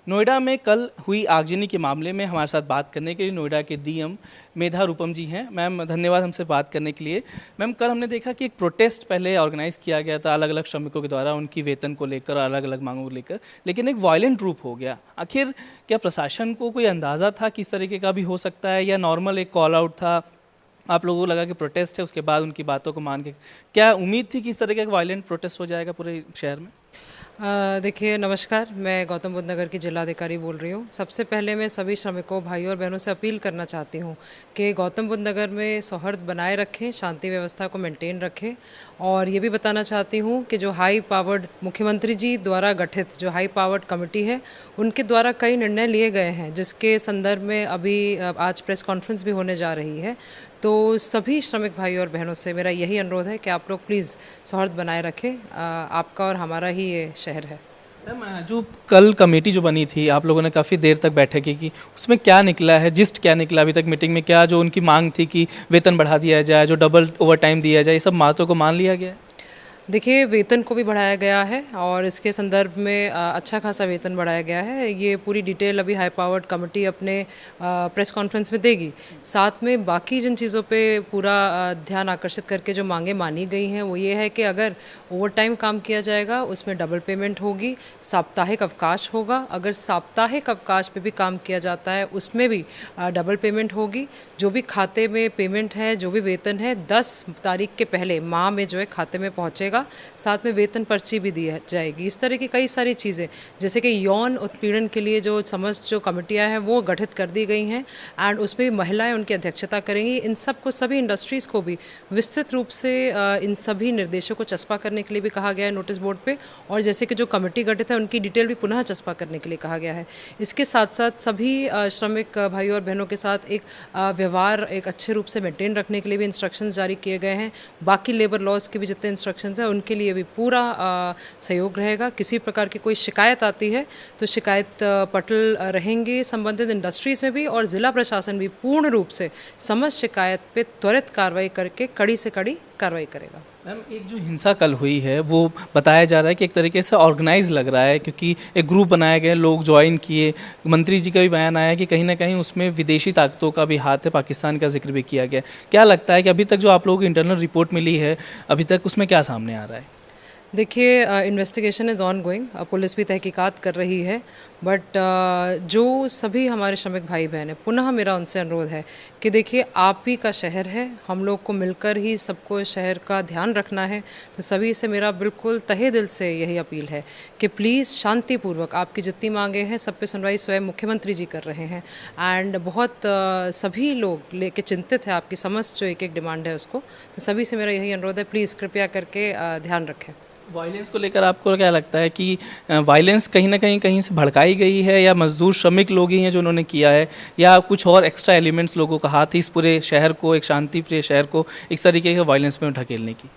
नोएडा में कल हुई आगजनी के मामले में हमारे साथ बात करने के लिए नोएडा के डीएम मेधा रूपम जी हैं। मैम धन्यवाद हमसे बात करने के लिए। मैम कल हमने देखा कि एक प्रोटेस्ट पहले ऑर्गेनाइज किया गया था अलग अलग श्रमिकों के द्वारा उनकी वेतन को लेकर, अलग अलग मांगों को लेकर, लेकिन एक वायलेंट रूप हो गया। आखिर क्या प्रशासन को कोई अंदाज़ा था कि इस तरीके का भी हो सकता है, या नॉर्मल एक कॉल आउट था, आप लोगों को लगा कि प्रोटेस्ट है, उसके बाद उनकी बातों को मान के क्या उम्मीद थी कि इस तरह का एक वायलेंट प्रोटेस्ट हो जाएगा पूरे शहर में? देखिए नमस्कार, मैं गौतम बुद्ध नगर की जिलाधिकारी बोल रही हूँ। सबसे पहले मैं सभी श्रमिकों भाइयों और बहनों से अपील करना चाहती हूँ कि गौतम बुद्ध नगर में सौहार्द बनाए रखें, शांति व्यवस्था को मेंटेन रखें। और ये भी बताना चाहती हूँ कि जो हाई पावर्ड मुख्यमंत्री जी द्वारा गठित जो हाई पावर्ड कमेटी है, उनके द्वारा कई निर्णय लिए गए हैं, जिसके संदर्भ में अभी आज प्रेस कॉन्फ्रेंस भी होने जा रही है। तो सभी श्रमिक भाइयों और बहनों से मेरा यही अनुरोध है कि आप लोग प्लीज़ सौहार्द बनाए रखें। आपका और हमारा ही ये शहर है। मैम जो कल कमेटी जो बनी थी, आप लोगों ने काफ़ी देर तक बैठक की, उसमें क्या निकला है, जिस्ट क्या निकला अभी तक मीटिंग में? क्या जो उनकी मांग थी कि वेतन बढ़ा दिया जाए, जो डबल ओवर टाइम दिया जाए, ये सब बातों को मान लिया गया है? देखिए, वेतन को भी बढ़ाया गया है और इसके संदर्भ में अच्छा खासा वेतन बढ़ाया गया है। ये पूरी डिटेल अभी हाई पावर्ड कमेटी अपने प्रेस कॉन्फ्रेंस में देगी। साथ में बाकी जिन चीज़ों पे पूरा ध्यान आकर्षित करके जो मांगे मानी गई हैं, वो ये है कि अगर ओवर टाइम काम किया जाएगा उसमें डबल पेमेंट होगी, साप्ताहिक अवकाश होगा, अगर साप्ताहिक अवकाश पे भी काम किया जाता है उसमें भी डबल पेमेंट होगी। जो भी खाते में पेमेंट है, जो भी वेतन है, 10 तारीख के पहले माह में जो है खाते में पहुँचेगा। साथ में वेतन पर्ची भी दी जाएगी। इस तरह की कई सारी चीज़ें, जैसे कि यौन उत्पीड़न के लिए जो समस्त जो कमेटियां हैं वो गठित कर दी गई हैं एंड उसमें भी महिलाएं उनकी अध्यक्षता करेंगी। इन सब को, सभी इंडस्ट्रीज़ को भी विस्तृत रूप से इन सभी निर्देशों को चस्पा करने के लिए भी कहा गया है नोटिस बोर्ड पे। और जैसे कि जो कमेटी गठित है उनकी डिटेल भी पुनः चस्पा करने के लिए कहा गया है। इसके साथ साथ सभी श्रमिक भाइयों और बहनों के साथ एक व्यवहार एक अच्छे रूप से मेंटेन रखने के लिए भी इंस्ट्रक्शंस जारी किए गए हैं। बाकी लेबर लॉज के भी जितने इंस्ट्रक्शंस हैं उनके लिए भी पूरा सहयोग रहेगा। किसी प्रकार की कोई शिकायत आती है तो शिकायत पटल रहेंगे संबंधित इंडस्ट्रीज़ में भी, और ज़िला प्रशासन भी पूर्ण रूप से समस्त शिकायत पे त्वरित कार्रवाई करके कड़ी से कड़ी कार्रवाई करेगा। मैम एक जो हिंसा कल हुई है वो बताया जा रहा है कि एक तरीके से ऑर्गेनाइज लग रहा है, क्योंकि एक ग्रुप बनाए गए, लोग ज्वाइन किए। मंत्री जी का भी बयान आया कि कहीं ना कहीं उसमें विदेशी ताकतों का भी हाथ है, पाकिस्तान का जिक्र भी किया गया। क्या लगता है कि अभी तक जो आप लोगों को इंटरनल रिपोर्ट मिली है, अभी तक उसमें क्या सामने आ रहा है? देखिए, investigation is on going, police भी तहकीकात कर रही है। बट जो सभी हमारे श्रमिक भाई बहन हैं, पुनः मेरा उनसे अनुरोध है कि देखिए, आप ही का शहर है, हम लोग को मिलकर ही सबको शहर का ध्यान रखना है। तो सभी से मेरा बिल्कुल तहे दिल से यही अपील है कि प्लीज़ शांतिपूर्वक आपकी जितनी मांगे हैं सब पे सुनवाई स्वयं मुख्यमंत्री जी कर रहे हैं। एंड बहुत सभी लोग लेके चिंतित है आपकी समस्त जो एक एक डिमांड है उसको। तो सभी से मेरा यही अनुरोध है, प्लीज़ कृपया करके ध्यान रखें। वायलेंस को लेकर आपको क्या लगता है कि वायलेंस कहीं ना कहीं से भड़काई गई है, या मजदूर श्रमिक लोग ही हैं जो उन्होंने किया है, या कुछ और एक्स्ट्रा एलिमेंट्स लोगों का हाथ है इस पूरे शहर को, एक शांति प्रिय शहर को इस तरीके के वायलेंस में ढकेलने की?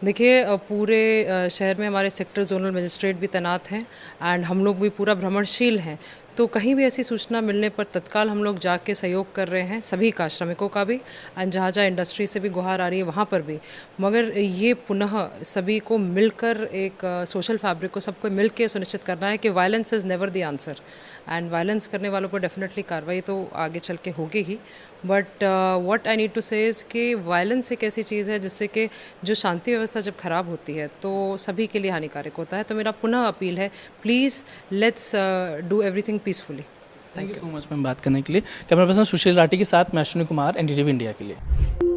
देखिए, पूरे शहर में हमारे सेक्टर जोनल मजिस्ट्रेट भी तैनात हैं एंड हम लोग भी पूरा भ्रमणशील हैं। तो कहीं भी ऐसी सूचना मिलने पर तत्काल हम लोग जाके सहयोग कर रहे हैं, सभी का, श्रमिकों का भी, एंड जहाँ जहाँ इंडस्ट्री से भी गुहार आ रही है वहाँ पर भी। मगर ये पुनः सभी को मिलकर एक सोशल फैब्रिक को सबको मिल के सुनिश्चित करना है कि violence is never the answer. And violence करने वालों पर डेफिनेटली कार्रवाई तो आगे चल के होगी ही। But what I need to say is कि वायलेंस एक ऐसी चीज़ है जिससे कि जो शांति व्यवस्था जब खराब होती है तो सभी के लिए हानिकारक होता है। तो मेरा पुनः अपील है, please let's do everything peacefully. Thank you so much ma'am बात करने के लिए। कैमरा पर्सन सुशील राठी के साथ मैं अश्विनी कुमार, एनडीटीवी इंडिया के लिए।